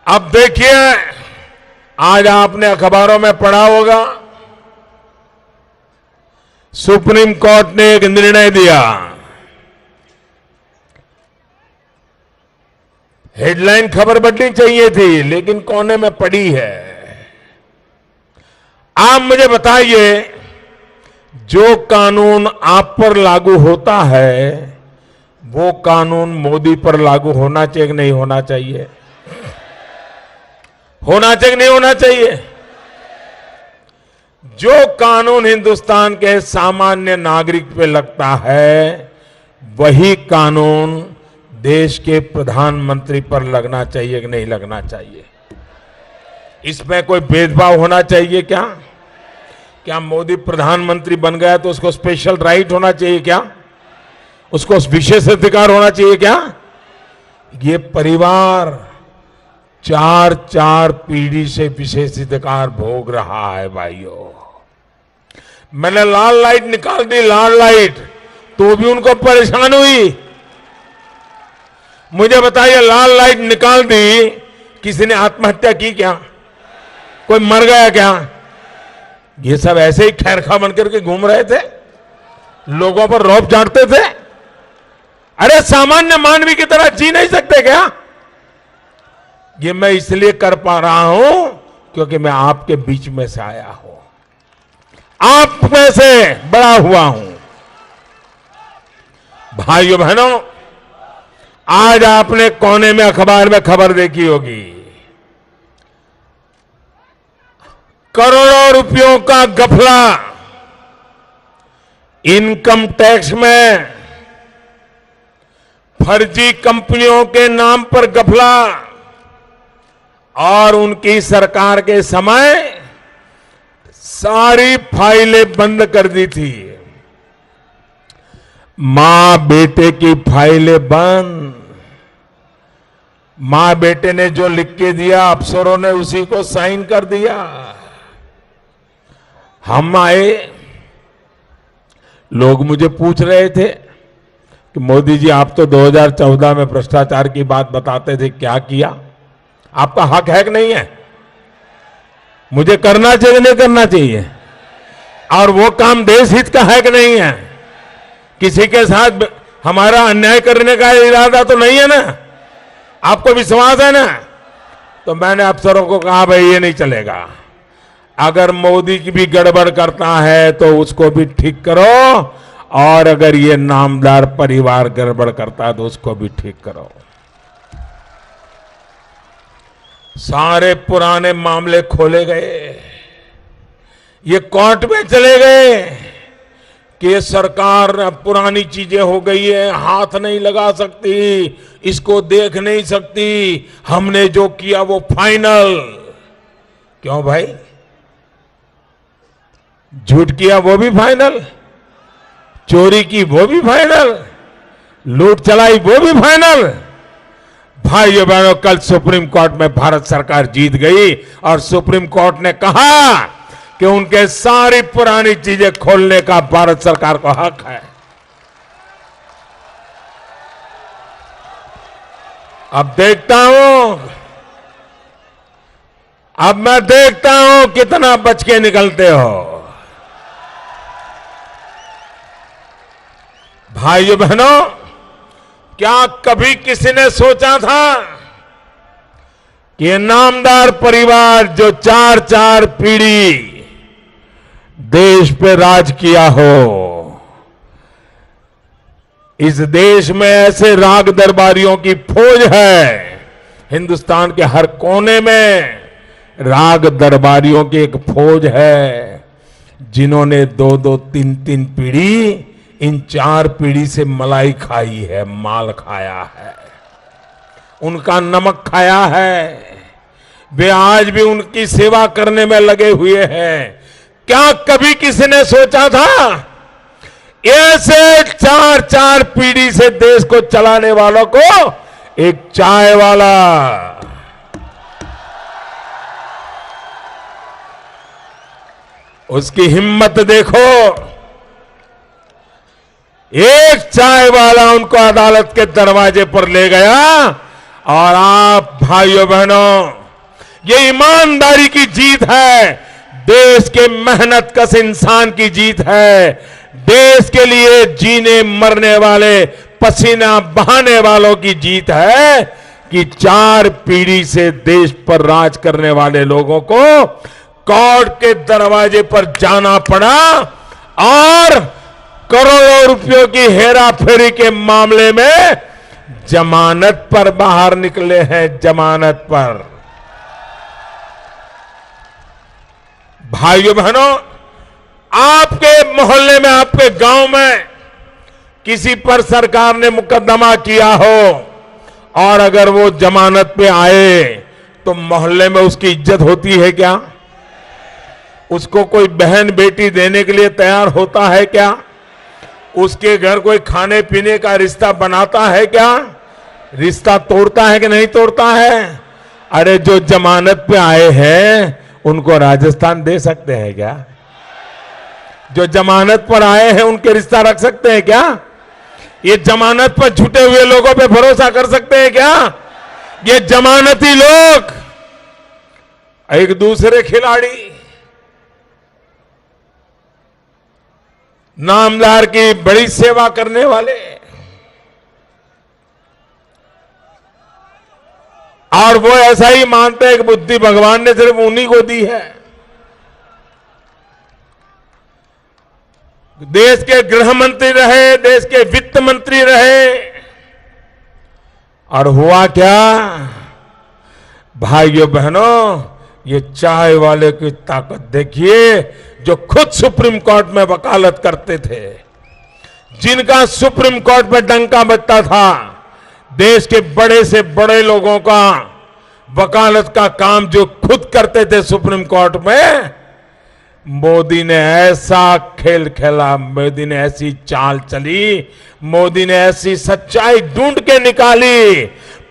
अब देखिए, आज आपने अखबारों में पढ़ा होगा, सुप्रीम कोर्ट ने एक निर्णय दिया। हेडलाइन खबर बढ़नी चाहिए थी, लेकिन कोने में पड़ी है। आप मुझे बताइए, जो कानून आप पर लागू होता है वो कानून मोदी पर लागू होना चाहिए कि नहीं होना चाहिए? होना चाहिए कि नहीं होना चाहिए? जो कानून हिंदुस्तान के सामान्य नागरिक पे लगता है वही कानून देश के प्रधानमंत्री पर लगना चाहिए कि नहीं लगना चाहिए? इसमें कोई भेदभाव होना चाहिए क्या? क्या मोदी प्रधानमंत्री बन गया तो उसको स्पेशल राइट होना चाहिए क्या? उसको विशेष अधिकार होना चाहिए क्या? ये परिवार चार चार पीढ़ी से विशेष अधिकार भोग रहा है भाइयों। मैंने लाल लाइट निकाल दी, लाल लाइट, तो भी उनको परेशान हुई। मुझे बताइए, लाल लाइट निकाल दी, किसी ने आत्महत्या की क्या? कोई मर गया क्या? ये सब ऐसे ही खैरखा बनकर के घूम रहे थे, लोगों पर रौब झाड़ते थे। अरे सामान्य मानवी की तरह जी नहीं सकते क्या? ये मैं इसलिए कर पा रहा हूं क्योंकि मैं आपके बीच में से आया हूं, आप में से बड़ा हुआ हूं। भाइयों बहनों, आज आपने कोने में अखबार में खबर देखी होगी, करोड़ों रुपयों का गफला, इनकम टैक्स में फर्जी कंपनियों के नाम पर गफला, और उनकी सरकार के समय सारी फाइलें बंद कर दी थी। मां बेटे की फाइलें बंद, मां बेटे ने जो लिख के दिया अफसरों ने उसी को साइन कर दिया। हम आए, लोग मुझे पूछ रहे थे कि मोदी जी आप तो 2014 में भ्रष्टाचार की बात बताते थे, क्या किया? आपका हक है कि नहीं है? मुझे करना चाहिए नहीं करना चाहिए? और वो काम देश हित का है कि नहीं है? किसी के साथ हमारा अन्याय करने का इरादा तो नहीं है ना? आपको विश्वास है ना? तो मैंने अफसरों को कहा भाई ये नहीं चलेगा, अगर मोदी की भी गड़बड़ करता है तो उसको भी ठीक करो, और अगर ये नामदार परिवार गड़बड़ करता है तो उसको भी ठीक करो। सारे पुराने मामले खोले गए, ये कोर्ट में चले गए कि ये सरकार पुरानी चीजें हो गई है, हाथ नहीं लगा सकती, इसको देख नहीं सकती, हमने जो किया वो फाइनल। क्यों भाई? झूठ किया वो भी फाइनल, चोरी की वो भी फाइनल, लूट चलाई वो भी फाइनल। भाइयों बहनों, कल सुप्रीम कोर्ट में भारत सरकार जीत गई और सुप्रीम कोर्ट ने कहा कि उनके सारी पुरानी चीजें खोलने का भारत सरकार को हक है। अब मैं देखता हूं कितना बच के निकलते हो। भाइयों बहनों, क्या कभी किसी ने सोचा था कि ये नामदार परिवार जो चार चार पीढ़ी देश पे राज किया हो, इस देश में ऐसे राग दरबारियों की फौज है। हिंदुस्तान के हर कोने में राग दरबारियों की एक फौज है, जिन्होंने दो दो तीन तीन पीढ़ी, इन चार पीढ़ी से मलाई खाई है, माल खाया है, उनका नमक खाया है। वे आज भी उनकी सेवा करने में लगे हुए हैं। क्या कभी किसी ने सोचा था ऐसे चार चार पीढ़ी से देश को चलाने वालों को एक चाय वाला, उसकी हिम्मत देखो, एक चाय वाला उनको अदालत के दरवाजे पर ले गया और आप भाइयों बहनों, ये ईमानदारी की जीत है, देश के मेहनत कश इंसान की जीत है, देश के लिए जीने मरने वाले, पसीना बहाने वालों की जीत है कि 4 पीढ़ी से देश पर राज करने वाले लोगों को कोर्ट के दरवाजे पर जाना पड़ा और करोड़ों रुपयों की हेराफेरी के मामले में जमानत पर बाहर निकले हैं, जमानत पर। भाइयों बहनों, आपके मोहल्ले में, आपके गांव में किसी पर सरकार ने मुकदमा किया हो और अगर वो जमानत पे आए तो मोहल्ले में उसकी इज्जत होती है क्या? उसको कोई बहन बेटी देने के लिए तैयार होता है क्या? उसके घर कोई खाने पीने का रिश्ता बनाता है क्या? रिश्ता तोड़ता है कि नहीं तोड़ता है? अरे जो जमानत पे आए हैं उनको राजस्थान दे सकते हैं क्या? जो जमानत पर आए हैं उनके रिश्ता रख सकते हैं क्या? ये जमानत पर छूटे हुए लोगों पे भरोसा कर सकते हैं क्या? ये जमानती लोग एक दूसरे खिलाड़ी, नामदार की बड़ी सेवा करने वाले, और वो ऐसा ही मानते हैं कि बुद्धि भगवान ने सिर्फ उन्हीं को दी है। देश के गृह मंत्री रहे, देश के वित्त मंत्री रहे, और हुआ क्या? भाइयों बहनों, ये चाय वाले की ताकत देखिए, जो खुद सुप्रीम कोर्ट में वकालत करते थे, जिनका सुप्रीम कोर्ट में डंका बजता था, देश के बड़े से बड़े लोगों का वकालत का काम जो खुद करते थे सुप्रीम कोर्ट में, मोदी ने ऐसा खेल खेला, मोदी ने ऐसी चाल चली, मोदी ने ऐसी सच्चाई ढूंढ के निकाली,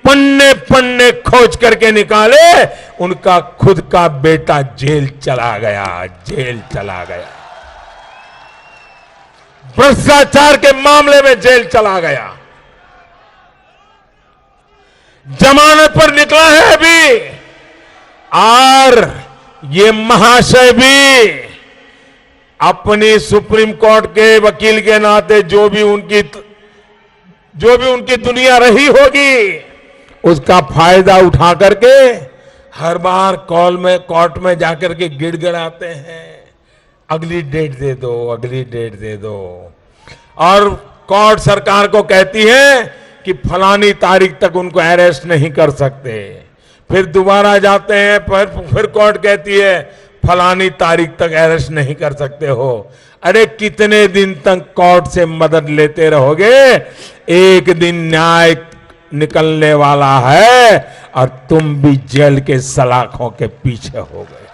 पन्ने पन्ने खोज करके निकाले, उनका खुद का बेटा जेल चला गया, जेल चला गया, भ्रष्टाचार के मामले में जेल चला गया, जमानत पर निकला है अभी। और ये महाशय भी अपनी सुप्रीम कोर्ट के वकील के नाते जो भी उनकी दुनिया रही होगी, उसका फायदा उठा करके हर बार कोर्ट में जाकर के गिड़गिड़ाते हैं, अगली डेट दे दो, अगली डेट दे दो। और कोर्ट सरकार को कहती है कि फलानी तारीख तक उनको अरेस्ट नहीं कर सकते, फिर दोबारा जाते हैं, फिर कोर्ट कहती है फलानी तारीख तक अरेस्ट नहीं कर सकते हो। अरे कितने दिन तक कोर्ट से मदद लेते रहोगे? एक दिन न्याय निकलने वाला है और तुम भी जेल के सलाखों के पीछे हो गए।